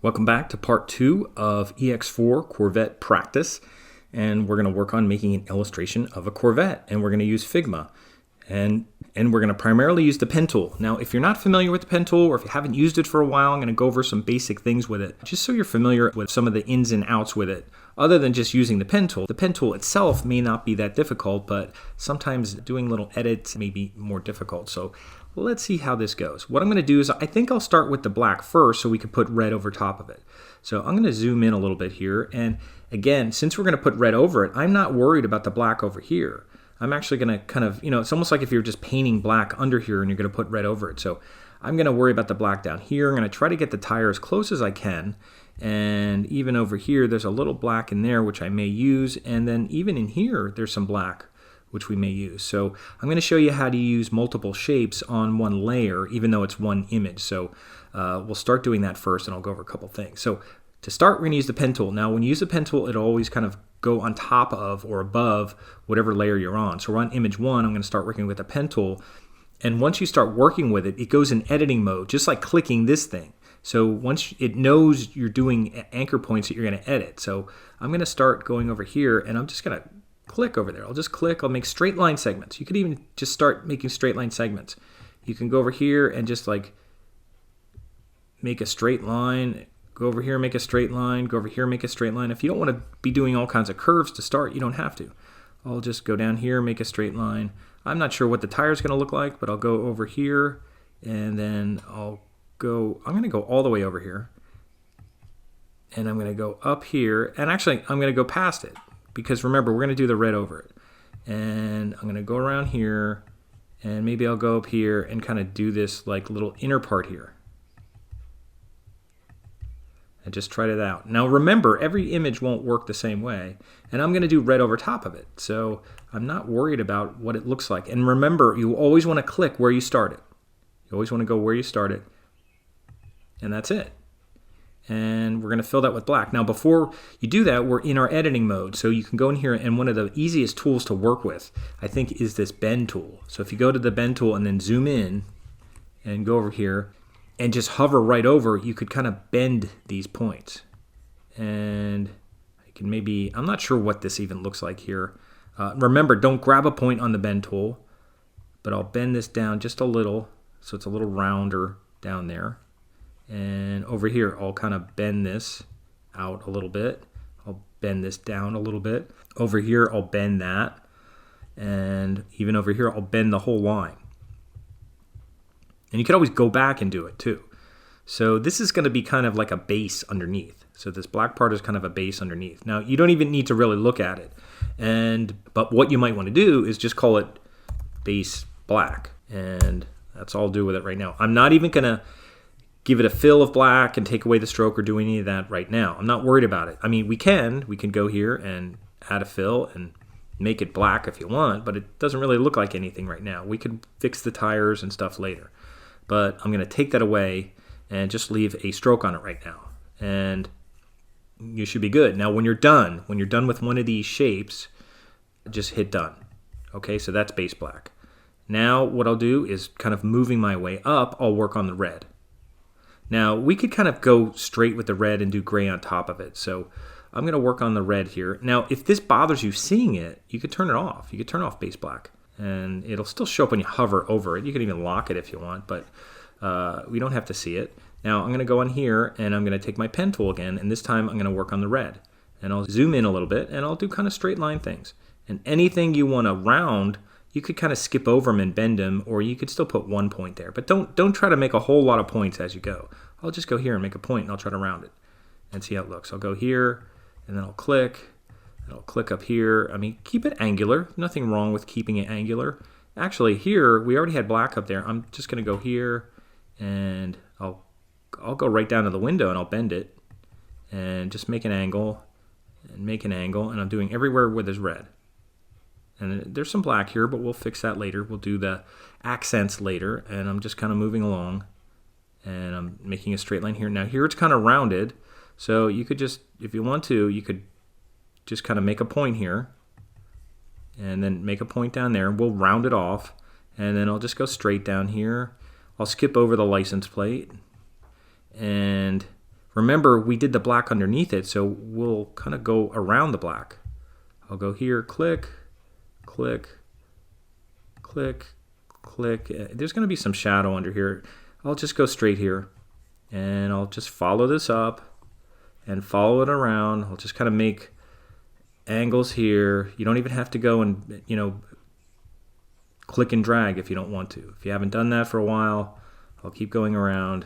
Welcome back to part 2 of ex4 Corvette practice, and we're going to work on making an illustration of a Corvette, and we're going to use Figma, and we're going to primarily use the pen tool. Now, if you're not familiar with the pen tool, or if you haven't used it for a while, I'm going to go over some basic things with it, just so you're familiar with some of the ins and outs with it. Other than just using the pen tool itself may not be that difficult, but sometimes doing little edits may be more difficult. So let's see how this goes. What I'm going to do is I think I'll start with the black first so we can put red over top of it. So I'm going to zoom in a little bit here. And again, since we're going to put red over it, I'm not worried about the black over here. I'm actually going to kind of, it's almost like if you're just painting black under here and you're going to put red over it. So I'm going to worry about the black down here. I'm going to try to get the tire as close as I can. And even over here, there's a little black in there, which I may use. And then even in here, there's some black, which we may use. So I'm going to show you how to use multiple shapes on one layer, even though it's one image. So we'll start doing that first, and I'll go over a couple things. So to start, we're going to use the pen tool. Now, when you use the pen tool, it'll always kind of go on top of or above whatever layer you're on. So we're on image 1. I'm going to start working with the pen tool. And once you start working with it, it goes in editing mode, just like clicking this thing. So once it knows you're doing anchor points that you're going to edit. So I'm going to start going over here, and I'm just going to click over there. I'll just click. I'll make straight line segments. You could even just start making straight line segments. You can go over here and just like make a straight line. Go over here, make a straight line. Go over here, make a straight line. If you don't want to be doing all kinds of curves to start, you don't have to. I'll just go down here, make a straight line. I'm not sure what the tire is going to look like, but I'll go over here, and then I'm going to go all the way over here, and I'm going to go up here, and actually I'm going to go past it, because remember, we're going to do the red over it. And I'm going to go around here, and maybe I'll go up here and kind of do this like little inner part here. And just try it out. Now remember, every image won't work the same way, and I'm going to do red over top of it. So I'm not worried about what it looks like. And remember, you always want to click where you started. You always want to go where you started, and that's it. And we're going to fill that with black. Now before you do that, we're in our editing mode. So you can go in here, and one of the easiest tools to work with, I think, is this bend tool. So if you go to the bend tool and then zoom in and go over here and just hover right over, you could kind of bend these points. And I can maybe, I'm not sure what this even looks like here. Remember, don't grab a point on the bend tool, but I'll bend this down just a little so it's a little rounder down there. And over here, I'll kind of bend this out a little bit. I'll bend this down a little bit. Over here, I'll bend that. And even over here, I'll bend the whole line. And you can always go back and do it too. So this is going to be kind of like a base underneath. So this black part is kind of a base underneath. Now, you don't even need to really look at it. But what you might want to do is just call it base black. And that's all I'll do with it right now. I'm not even going to give it a fill of black and take away the stroke or do any of that right now. I'm not worried about it. I mean, we can go here and add a fill and make it black if you want, but it doesn't really look like anything right now. We could fix the tires and stuff later. But I'm going to take that away and just leave a stroke on it right now. And you should be good. Now when you're done with one of these shapes, just hit done. Okay, so that's base black. Now what I'll do is kind of moving my way up, I'll work on the red. Now, we could kind of go straight with the red and do gray on top of it. So I'm going to work on the red here. Now, if this bothers you seeing it, you could turn it off. You could turn off base black, and it'll still show up when you hover over it. You can even lock it if you want, but we don't have to see it. Now, I'm going to go on here, and I'm going to take my pen tool again, and this time I'm going to work on the red. And I'll zoom in a little bit, and I'll do kind of straight line things. And anything you want to round, you could kind of skip over them and bend them, or you could still put one point there. But don't try to make a whole lot of points as you go. I'll just go here and make a point, and I'll try to round it and see how it looks. I'll go here, and then I'll click, and I'll click up here. I mean, keep it angular. Nothing wrong with keeping it angular. Actually, here, we already had black up there. I'm just going to go here, and I'll go right down to the window, and I'll bend it, and just make an angle, and I'm doing everywhere where there's red. And there's some black here, but we'll fix that later. We'll do the accents later, and I'm just kind of moving along, and I'm making a straight line here. Now here it's kind of rounded, so you could just, if you want to, you could just kind of make a point here, and then make a point down there. We'll round it off, and then I'll just go straight down here. I'll skip over the license plate, and remember we did the black underneath it, so we'll kind of go around the black. I'll go here, click, click, click, click. There's going to be some shadow under here. I'll just go straight here, and I'll just follow this up and follow it around. I'll just kind of make angles here. You don't even have to go and, you know, click and drag if you don't want to. If you haven't done that for a while, I'll keep going around.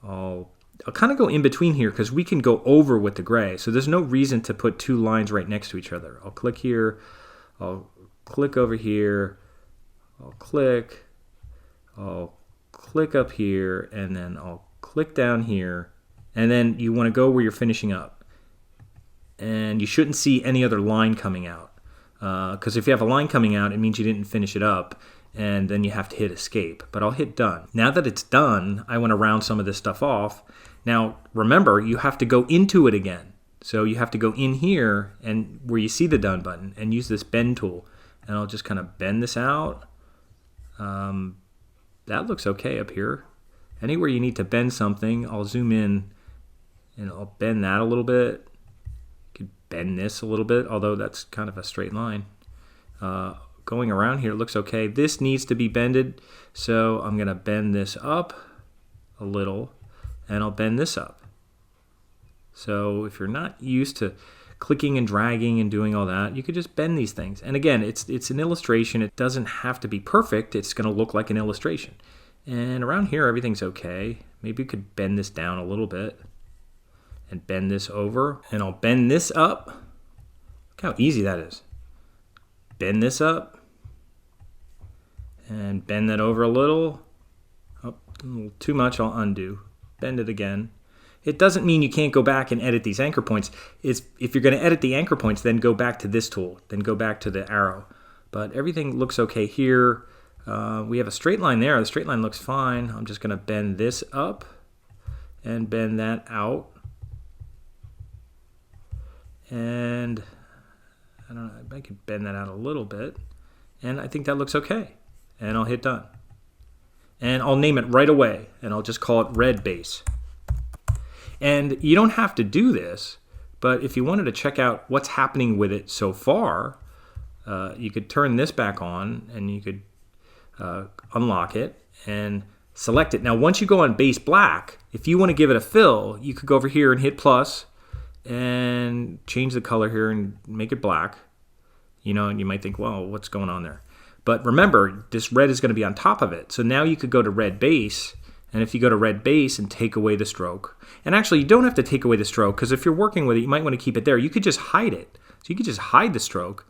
I'll kind of go in between here because we can go over with the gray. So there's no reason to put two lines right next to each other. I'll click here. I'll click over here. I'll click up here, and then I'll click down here. And then you want to go where you're finishing up. And you shouldn't see any other line coming out. Because if you have a line coming out, it means you didn't finish it up. And then you have to hit escape. But I'll hit done. Now that it's done, I want to round some of this stuff off. Now, remember, you have to go into it again. So you have to go in here and where you see the done button and use this bend tool. And I'll just kind of bend this out. That looks okay up here. Anywhere you need to bend something, I'll zoom in and I'll bend that a little bit. You could bend this a little bit, although that's kind of a straight line. Going around here looks okay. This needs to be bended, so I'm going to bend this up a little, and I'll bend this up. So if you're not used to clicking and dragging and doing all that, you could just bend these things. And again, it's an illustration. It doesn't have to be perfect. It's going to look like an illustration. And around here, everything's okay. Maybe you could bend this down a little bit and bend this over. And I'll bend this up. Look how easy that is. Bend this up. And bend that over a little. Oh, a little too much, I'll undo. Bend it again. It doesn't mean you can't go back and edit these anchor points. If you're going to edit the anchor points, then go back to this tool. Then go back to the arrow. But everything looks okay here. We have a straight line there. The straight line looks fine. I'm just going to bend this up and bend that out. And I don't know, I could bend that out a little bit. And I think that looks okay. And I'll hit done. And I'll name it right away. And I'll just call it red base. And you don't have to do this, but if you wanted to check out what's happening with it so far, you could turn this back on and you could unlock it and select it. Now, once you go on base black, if you want to give it a fill, you could go over here and hit plus and change the color here and make it black. You know, and you might think, well, what's going on there? But remember, this red is going to be on top of it. So now you could go to red base. And if you go to red base and take away the stroke, and actually you don't have to take away the stroke, because if you're working with it, you might want to keep it there. You could just hide it. So you could just hide the stroke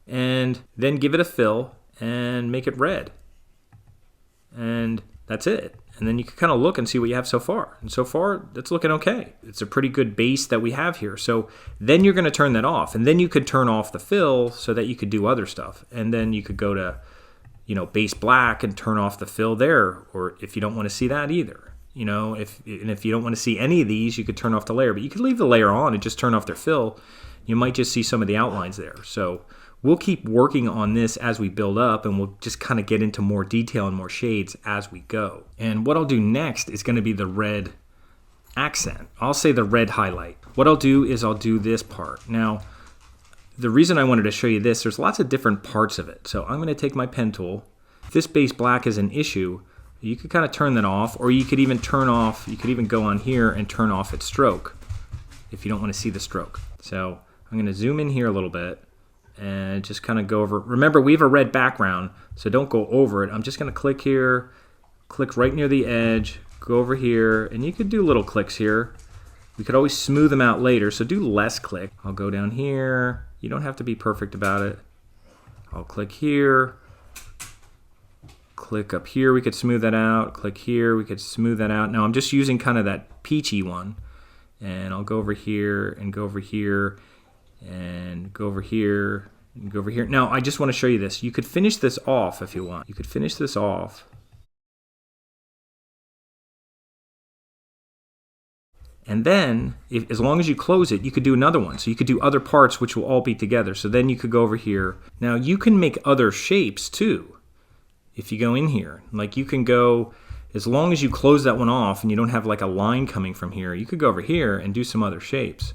and then give it a fill and make it red. And that's it. And then you can kind of look and see what you have so far. And so far, it's looking okay. It's a pretty good base that we have here. So then you're going to turn that off. And then you could turn off the fill so that you could do other stuff. And then you could go to, you know, base black and turn off the fill there. Or if you don't want to see that either. You know, if you don't want to see any of these, you could turn off the layer. But you could leave the layer on and just turn off their fill. You might just see some of the outlines there. So we'll keep working on this as we build up, and we'll just kind of get into more detail and more shades as we go. And what I'll do next is going to be the red accent. I'll say the red highlight. What I'll do is I'll do this part. Now, the reason I wanted to show you this, there's lots of different parts of it. So I'm going to take my pen tool. If this base black is an issue, you could kind of turn that off, or you could even turn off, you could even go on here and turn off its stroke if you don't want to see the stroke. So I'm going to zoom in here a little bit and just kind of go over. Remember, we have a red background, so don't go over it. I'm just going to click here, click right near the edge, go over here, and you could do little clicks here. We could always smooth them out later, so do less click. I'll go down here. You don't have to be perfect about it. I'll click here, click up here, we could smooth that out, click here, we could smooth that out. Now I'm just using kind of that peachy one, and I'll go over here and go over here and go over here and go over here. Now I just want to show you this. You could finish this off if you want. You could finish this off. And then, as long as you close it, you could do another one. So you could do other parts which will all be together. So then you could go over here. Now you can make other shapes too if you go in here. Like you can go, as long as you close that one off and you don't have like a line coming from here, you could go over here and do some other shapes.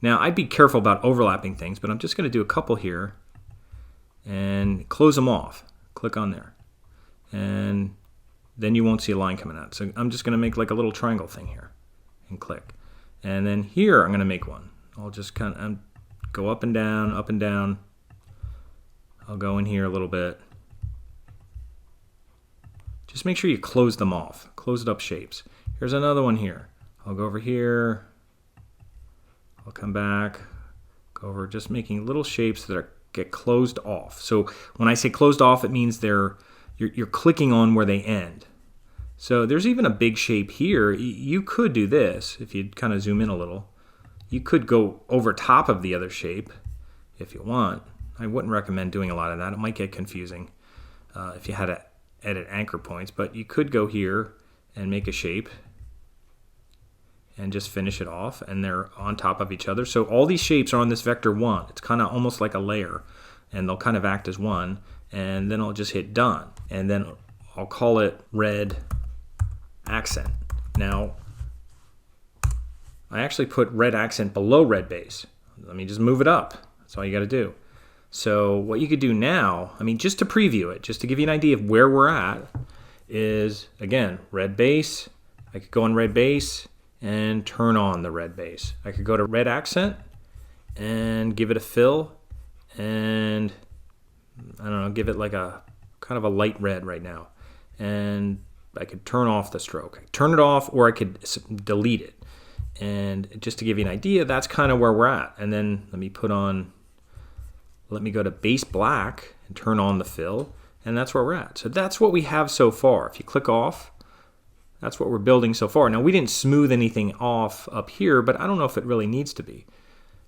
Now, I'd be careful about overlapping things, but I'm just going to do a couple here and close them off. Click on there. And then you won't see a line coming out. So I'm just going to make like a little triangle thing here and click. And then here I'm going to make one. I'll just kind of go up and down, up and down. I'll go in here a little bit. Just make sure you close them off. Closed up shapes. Here's another one here. I'll go over here. I'll come back. Go over, just making little shapes that get closed off. So when I say closed off, it means you're clicking on where they end. So there's even a big shape here. You could do this if you kind of zoom in a little. You could go over top of the other shape if you want. I wouldn't recommend doing a lot of that. It might get confusing if you had to edit anchor points, but you could go here and make a shape and just finish it off, and they're on top of each other. So all these shapes are on this vector 1. It's kind of almost like a layer, and they'll kind of act as one, and then I'll just hit done, and then I'll call it red accent. Now, I actually put red accent below red base. Let me just move it up. That's all you got to do. So what you could do now, I mean, just to preview it, just to give you an idea of where we're at, is, again, red base. I could go on red base and turn on the red base. I could go to red accent and give it a fill, and I don't know, give it like a kind of a light red right now. And I could turn off the stroke. I could turn it off, or I could delete it. And just to give you an idea, that's kind of where we're at. And then let me go to base black and turn on the fill, and that's where we're at. So that's what we have so far. If you click off, that's what we're building so far. Now, we didn't smooth anything off up here, but I don't know if it really needs to be.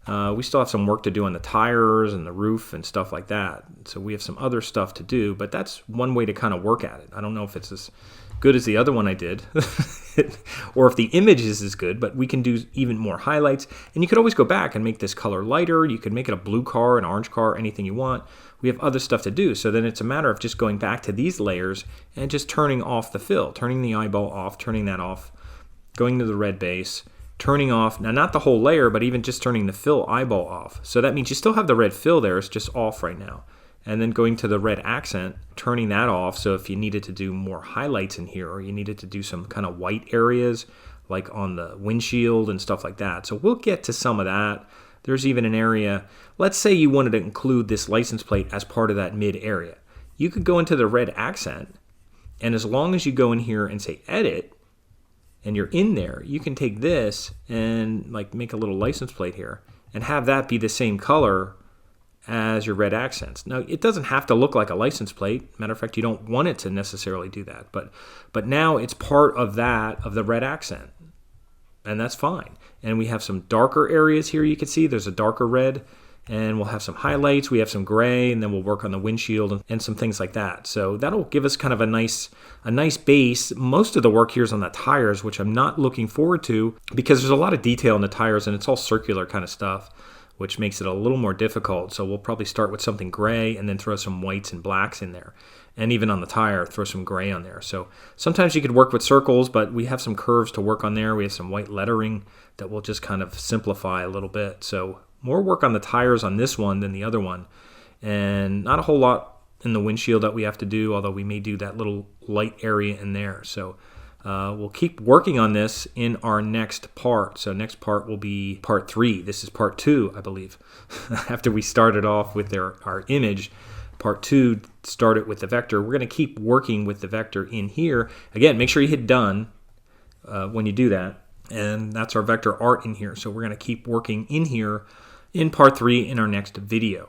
We still have some work to do on the tires and the roof and stuff like that. So we have some other stuff to do, but that's one way to kind of work at it. I don't know if it's as good as the other one I did, or if the image is as good, but we can do even more highlights. And you could always go back and make this color lighter. You could make it a blue car, an orange car, anything you want. We have other stuff to do. So then it's a matter of just going back to these layers and just turning off the fill, turning the eyeball off, turning that off, going to the red base, turning off, now not the whole layer, but even just turning the fill eyeball off. So that means you still have the red fill there, it's just off right now. And then going to the red accent, turning that off, so if you needed to do more highlights in here, or you needed to do some kind of white areas, like on the windshield and stuff like that. So we'll get to some of that. There's even an area, let's say you wanted to include this license plate as part of that mid area. You could go into the red accent, and as long as you go in here and say edit, and you're in there, you can take this and like make a little license plate here and have that be the same color as your red accents. Now, it doesn't have to look like a license plate. Matter of fact, you don't want it to necessarily do that. But now it's part of that, of the red accent. And that's fine. And we have some darker areas here you can see. There's a darker red. And we'll have some highlights. We have some gray. And then we'll work on the windshield and some things like that. So that'll give us kind of a nice base. Most of the work here is on the tires, which I'm not looking forward to because there's a lot of detail in the tires. And it's all circular kind of stuff, which makes it a little more difficult. So we'll probably start with something gray and then throw some whites and blacks in there. And even on the tire, throw some gray on there. So sometimes you could work with circles, but we have some curves to work on there. We have some white lettering that will just kind of simplify a little bit. So more work on the tires on this one than the other one. And not a whole lot in the windshield that we have to do, although we may do that little light area in there. So we'll keep working on this in our next part. So next part will be part 3. This is part 2, I believe. After we started off with our image, part 2 started with the vector. We're going to keep working with the vector in here. Again, make sure you hit done when you do that. And that's our vector art in here. So we're going to keep working in here in part 3 in our next video.